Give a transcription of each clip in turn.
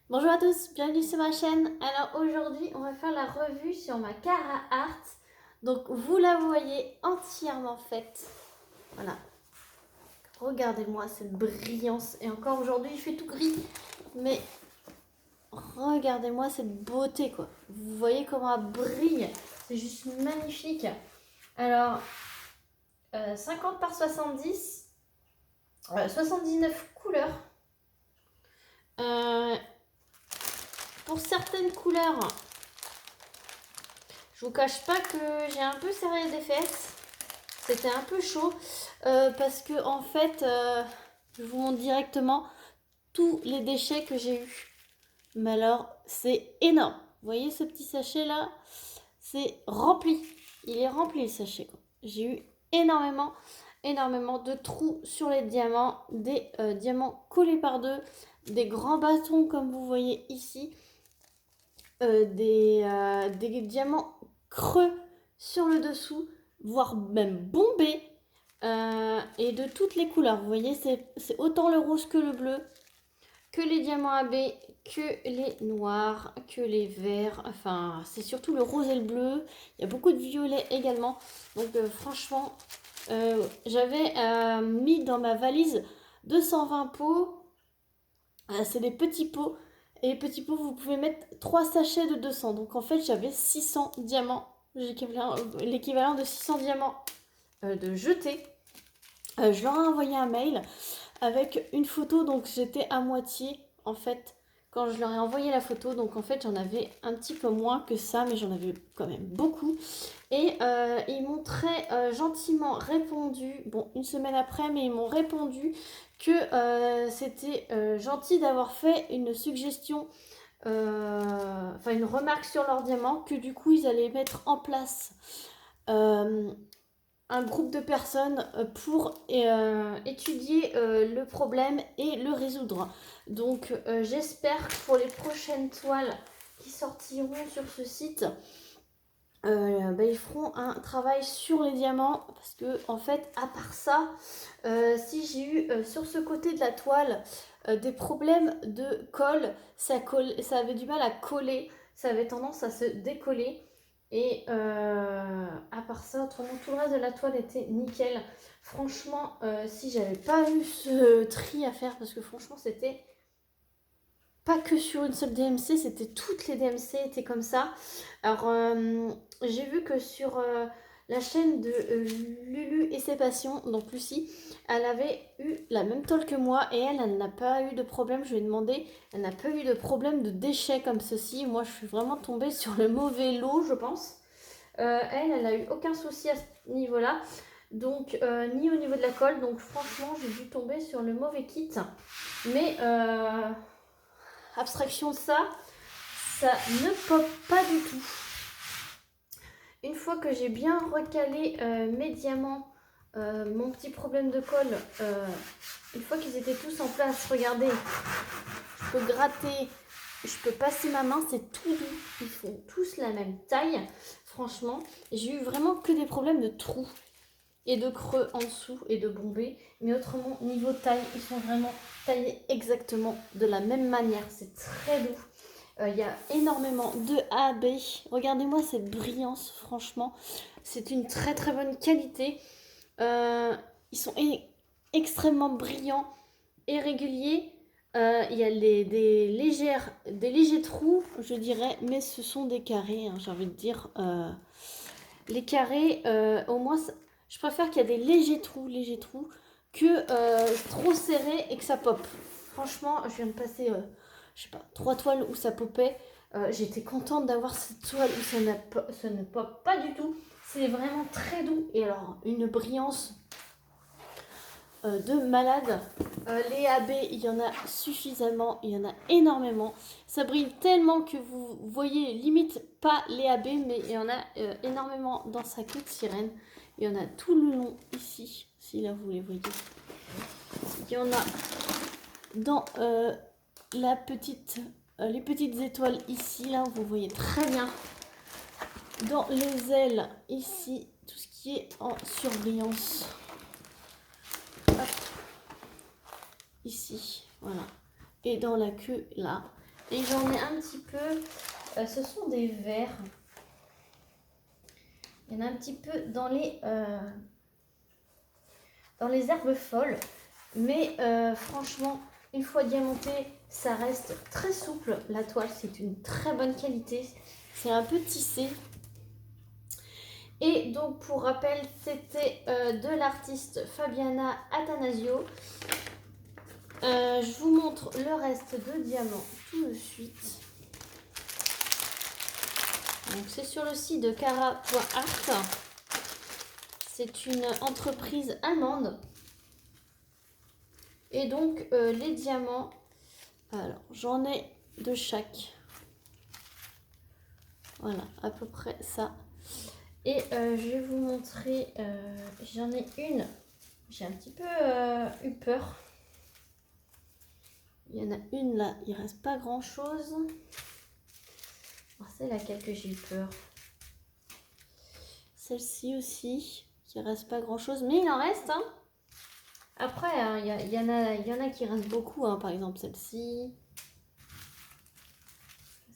Bonjour à tous, bienvenue sur ma chaîne. Alors aujourd'hui, on va faire la revue sur ma Cara Art. Donc vous la voyez entièrement faite. Voilà. Regardez-moi cette brillance. Et encore aujourd'hui, il fait tout gris. Mais regardez-moi cette beauté quoi. Vous voyez comment elle brille. C'est juste magnifique. Alors, 50 par 70. 79 couleurs. Pour certaines couleurs, je vous cache pas que j'ai un peu serré les fesses. C'était un peu chaud parce que en fait, je vous montre directement tous les déchets que j'ai eu. Mais alors, c'est énorme. Vous voyez ce petit sachet là? C'est rempli. Il est rempli le sachet. J'ai eu énormément de trous sur les diamants, des diamants collés par deux, des grands bâtons comme vous voyez ici, des diamants creux sur le dessous, voire même bombés, et de toutes les couleurs. Vous voyez, c'est autant le rose que le bleu, que les diamants AB, que les noirs, que les verts. Enfin, c'est surtout le rose et le bleu. Il y a beaucoup de violet également. Donc franchement, j'avais mis dans ma valise 220 pots. C'est des petits pots. Et les petits pots, vous pouvez mettre 3 sachets de 200. Donc en fait, j'avais 600 diamants. L'équivalent de 600 diamants de jetés. Je leur ai envoyé un mail avec une photo. Donc j'étais à moitié en fait quand je leur ai envoyé la photo. Donc en fait, j'en avais un petit peu moins que ça, mais j'en avais quand même beaucoup. Et ils m'ont très gentiment répondu, bon une semaine après, mais ils m'ont répondu que c'était gentil d'avoir fait une suggestion, enfin une remarque sur leur diamant, que du coup ils allaient mettre en place un groupe de personnes pour étudier le problème et le résoudre. Donc j'espère que pour les prochaines toiles qui sortiront sur ce site, ils feront un travail sur les diamants parce que en fait à part ça, si j'ai eu sur ce côté de la toile des problèmes de ça avait du mal à coller, ça avait tendance à se décoller et à part ça, autrement tout le reste de la toile était nickel. Franchement, si j'avais pas eu ce tri à faire, parce que franchement c'était pas que sur une seule DMC, c'était toutes les DMC étaient comme ça. Alors, j'ai vu que sur la chaîne de Lulu et ses passions, donc Lucie, elle avait eu la même toile que moi et elle n'a pas eu de problème. Je lui ai demandé, elle n'a pas eu de problème de déchets comme ceci. Moi, je suis vraiment tombée sur le mauvais lot, je pense. Elle n'a eu aucun souci à ce niveau-là. Donc, ni au niveau de la colle. Donc, franchement, j'ai dû tomber sur le mauvais kit. Mais abstraction de ça, ça ne pop pas du tout. Une fois que j'ai bien recalé mes diamants, mon petit problème de colle, une fois qu'ils étaient tous en place, regardez, je peux gratter, je peux passer ma main, c'est tout doux, ils font tous la même taille. Franchement, j'ai eu vraiment que des problèmes de trous et de creux en dessous et de bombés, mais autrement niveau taille, ils sont vraiment taillés exactement de la même manière, c'est très doux. Il y a énormément de AB. Regardez-moi cette brillance, franchement. C'est une très très bonne qualité. Ils sont extrêmement brillants et réguliers. Il y a des légers trous, je dirais, mais ce sont des carrés, hein, j'ai envie de dire. Les carrés, au moins, je préfère qu'il y ait des légers trous, que trop serrés et que ça pop. Franchement, je viens de passer je sais pas, 3 toiles où ça popait. J'étais contente d'avoir cette toile où ça ne pop pas du tout. C'est vraiment très doux. Et alors, une brillance de malade. Les AB, il y en a suffisamment, il y en a énormément. Ça brille tellement que vous voyez limite pas les AB, mais il y en a énormément dans sa queue de sirène. Il y en a tout le long ici, si là vous les voyez. Il y en a dans la petite, les petites étoiles ici, là, vous voyez très bien. Dans les ailes ici, tout ce qui est en surbrillance. Hop. Ici, voilà. Et dans la queue, là. Et j'en ai un petit peu, ce sont des verres. Il y en a un petit peu dans les herbes folles. Mais franchement, une fois diamanté, ça reste très souple. La toile, c'est une très bonne qualité. C'est un peu tissé. Et donc, pour rappel, c'était de l'artiste Fabiana Attanasio. Je vous montre le reste de diamants tout de suite. Donc, c'est sur le site de Cara.art. C'est une entreprise allemande. Et donc, les diamants, alors j'en ai de chaque. Voilà, à peu près ça. Et je vais vous montrer, j'en ai une, j'ai un petit peu eu peur. Il y en a une là, il reste pas grand chose. C'est laquelle que j'ai eu peur. Celle-ci aussi, qui reste pas grand chose, mais il en reste. Hein. Après, hein, y en a qui restent beaucoup, hein, par exemple celle-ci.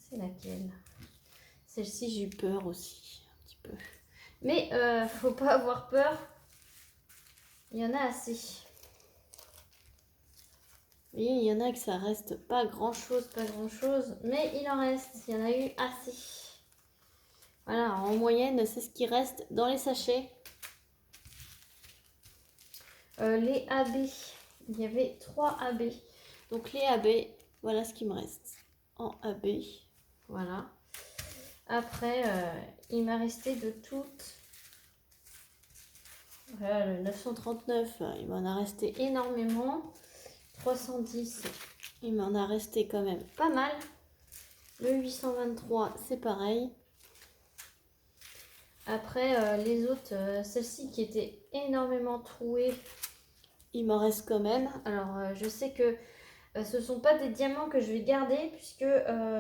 C'est laquelle? Celle-ci, j'ai eu peur aussi, un petit peu. Mais faut pas avoir peur. Il y en a assez. Et il y en a que ça reste pas grand chose, mais il en reste. Il y en a eu assez. Voilà, en moyenne, c'est ce qui reste dans les sachets. Les AB, il y avait 3 AB. Donc les AB, voilà ce qui me reste en AB. Voilà. Après, il m'a resté de toutes. Voilà, le 939, il m'en a resté énormément. 310, il m'en a resté quand même pas mal. Le 823, c'est pareil. Après, les autres, celle-ci qui était énormément trouée, il m'en reste quand même. Alors, je sais que ce ne sont pas des diamants que je vais garder puisque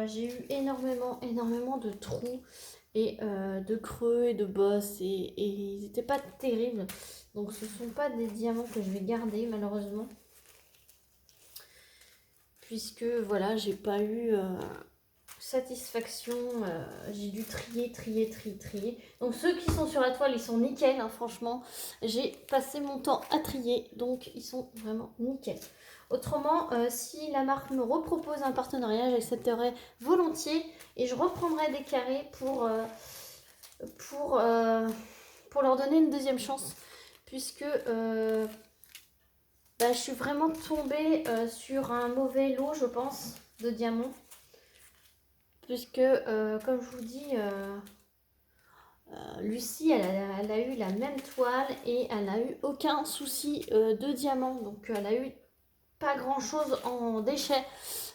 j'ai eu énormément de trous et de creux et de bosses et ils n'étaient pas terribles. Donc, ce ne sont pas des diamants que je vais garder malheureusement. Puisque voilà, j'ai pas eu satisfaction, j'ai dû trier. Donc ceux qui sont sur la toile, ils sont nickel, hein, franchement. J'ai passé mon temps à trier, donc ils sont vraiment nickel. Autrement, si la marque me repropose un partenariat, j'accepterai volontiers et je reprendrai des carrés pour leur donner une deuxième chance. Puisque je suis vraiment tombée sur un mauvais lot, je pense, de diamants. Puisque, comme je vous dis, Lucie, elle a eu la même toile et elle n'a eu aucun souci de diamants. Donc, elle a eu pas grand-chose en déchets.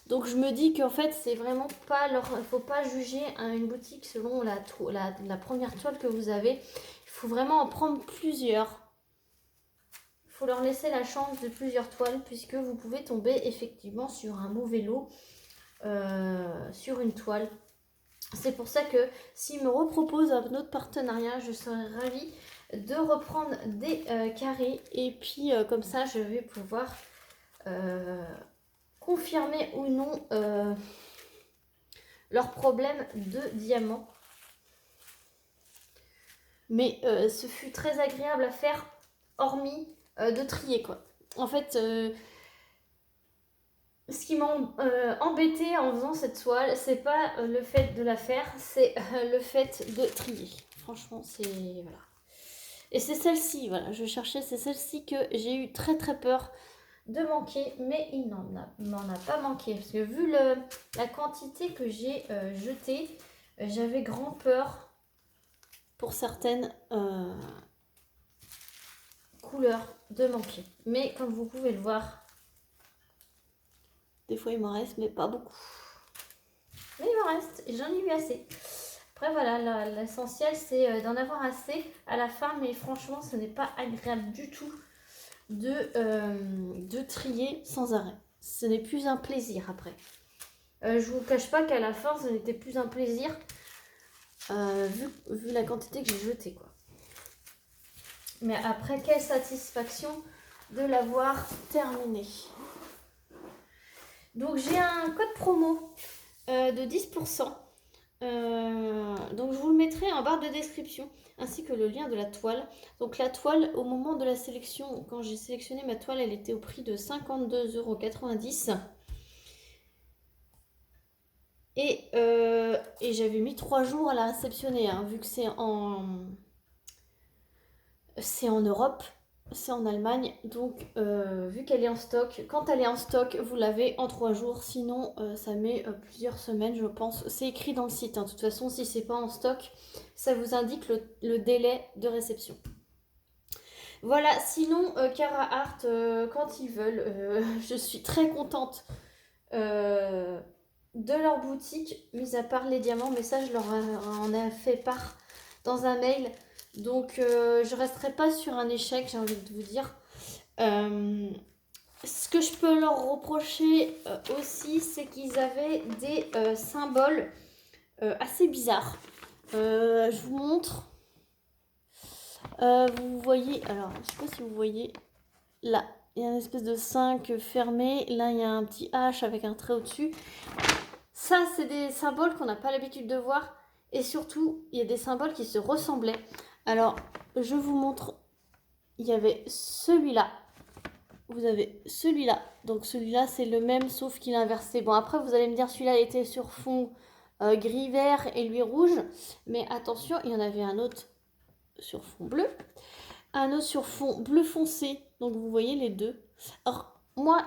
Donc, je me dis qu'en fait, c'est vraiment pas leur... Il ne faut pas juger une boutique selon la première toile que vous avez. Il faut vraiment en prendre plusieurs. Il faut leur laisser la chance de plusieurs toiles puisque vous pouvez tomber effectivement sur un mauvais lot sur une toile. C'est pour ça que s'il me repropose un autre partenariat, je serais ravie de reprendre des carrés. Et puis comme ça, je vais pouvoir confirmer ou non leur problème de diamant. Mais ce fut très agréable à faire, hormis de trier quoi. En fait, ce qui m'a embêté en faisant cette toile, c'est pas le fait de la faire, c'est le fait de trier. Franchement, c'est... voilà. Et c'est celle-ci, voilà, je cherchais, c'est celle-ci que j'ai eu très peur de manquer, mais il n'en a pas manqué. Parce que vu la quantité que j'ai jetée, j'avais grand peur pour certaines couleurs de manquer. Mais comme vous pouvez le voir, des fois il m'en reste, mais pas beaucoup. Mais il m'en reste, et j'en ai eu assez. Après voilà, l'essentiel c'est d'en avoir assez à la fin, mais franchement ce n'est pas agréable du tout de trier sans arrêt. Ce n'est plus un plaisir après. Je vous cache pas qu'à la fin ce n'était plus un plaisir vu la quantité que j'ai jetée quoi. Mais après, quelle satisfaction de l'avoir terminé. Donc j'ai un code promo de 10%. Donc je vous le mettrai en barre de description, ainsi que le lien de la toile. Donc la toile, au moment de la sélection, quand j'ai sélectionné ma toile, elle était au prix de 52,90 €. Et j'avais mis 3 jours à la réceptionner, hein, vu que c'est en Europe, c'est en Allemagne. Donc vu qu'elle est en stock, quand elle est en stock, vous l'avez en 3 jours. Sinon, ça met plusieurs semaines, je pense. C'est écrit dans le site, hein. De toute façon, si c'est pas en stock, ça vous indique le délai de réception. Voilà, sinon, Cara Art, quand ils veulent, je suis très contente de leur boutique, mis à part les diamants, mais ça, je leur en ai fait part dans un mail. Donc, je resterai pas sur un échec, j'ai envie de vous dire. Ce que je peux leur reprocher aussi, c'est qu'ils avaient des symboles assez bizarres. Je vous montre. Vous voyez, alors je sais pas si vous voyez, là il y a une espèce de 5 fermé, là il y a un petit H avec un trait au-dessus. Ça, c'est des symboles qu'on n'a pas l'habitude de voir, et surtout il y a des symboles qui se ressemblaient. Alors je vous montre, il y avait celui-là, vous avez celui-là, donc celui-là c'est le même sauf qu'il est inversé. Bon, après vous allez me dire celui-là était sur fond gris vert et lui rouge, mais attention, il y en avait un autre sur fond bleu, un autre sur fond bleu foncé, donc vous voyez les deux. Alors moi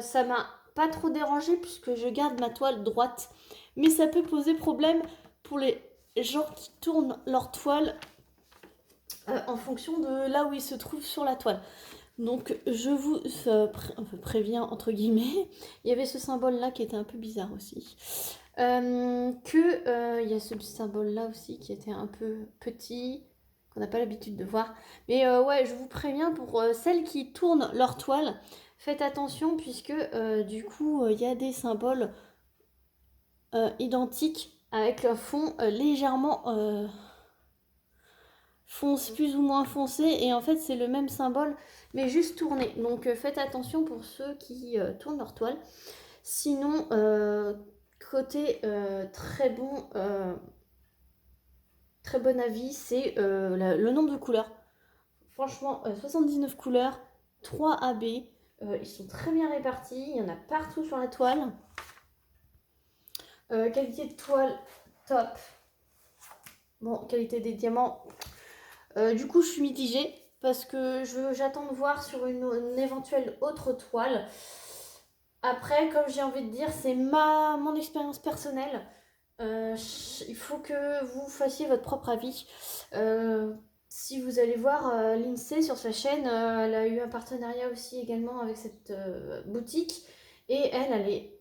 ça m'a pas trop dérangé puisque je garde ma toile droite, mais ça peut poser problème pour les gens qui tournent leur toile en fonction de là où ils se trouvent sur la toile. Donc je vous préviens entre guillemets, il y avait ce symbole là qui était un peu bizarre aussi. Il y a ce symbole là aussi qui était un peu petit, qu'on n'a pas l'habitude de voir. Mais ouais, je vous préviens pour celles qui tournent leur toile, faites attention puisque du coup il y a des symboles identiques avec un fond légèrement plus ou moins foncé, et en fait c'est le même symbole mais juste tourné. Donc faites attention pour ceux qui tournent leur toile. Sinon, côté très bon avis, c'est le nombre de couleurs. Franchement, 79 couleurs, 3 AB, ils sont très bien répartis, il y en a partout sur la toile. Qualité de toile, top. Bon, qualité des diamants, du coup je suis mitigée parce que j'attends de voir sur une éventuelle autre toile. Après, comme j'ai envie de dire, c'est mon expérience personnelle. Il faut que vous fassiez votre propre avis. Si vous allez voir l'INSEE sur sa chaîne, elle a eu un partenariat aussi également avec cette boutique. Et elle est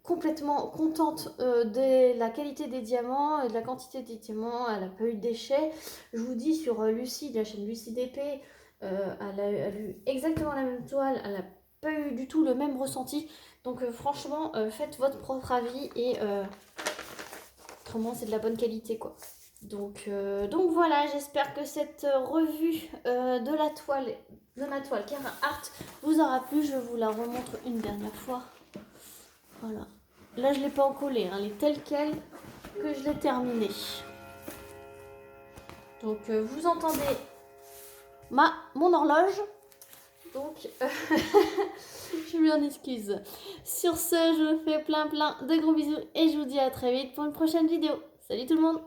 complètement contente de la qualité des diamants et de la quantité des diamants. Elle n'a pas eu de déchets. Je vous dis, sur Lucie, de la chaîne Lucie DP, elle a eu exactement la même toile. Elle n'a pas eu du tout le même ressenti. Donc franchement, faites votre propre avis et autrement c'est de la bonne qualité quoi. Donc voilà, j'espère que cette revue de la toile, de ma toile Cara Art vous aura plu. Je vous la remontre une dernière fois. Voilà. Là je ne l'ai pas encollée, hein, elle est telle quelle que je l'ai terminée. Donc vous entendez mon horloge. Donc je m'en excuse. Sur ce, je vous fais plein de gros bisous et je vous dis à très vite pour une prochaine vidéo. Salut tout le monde!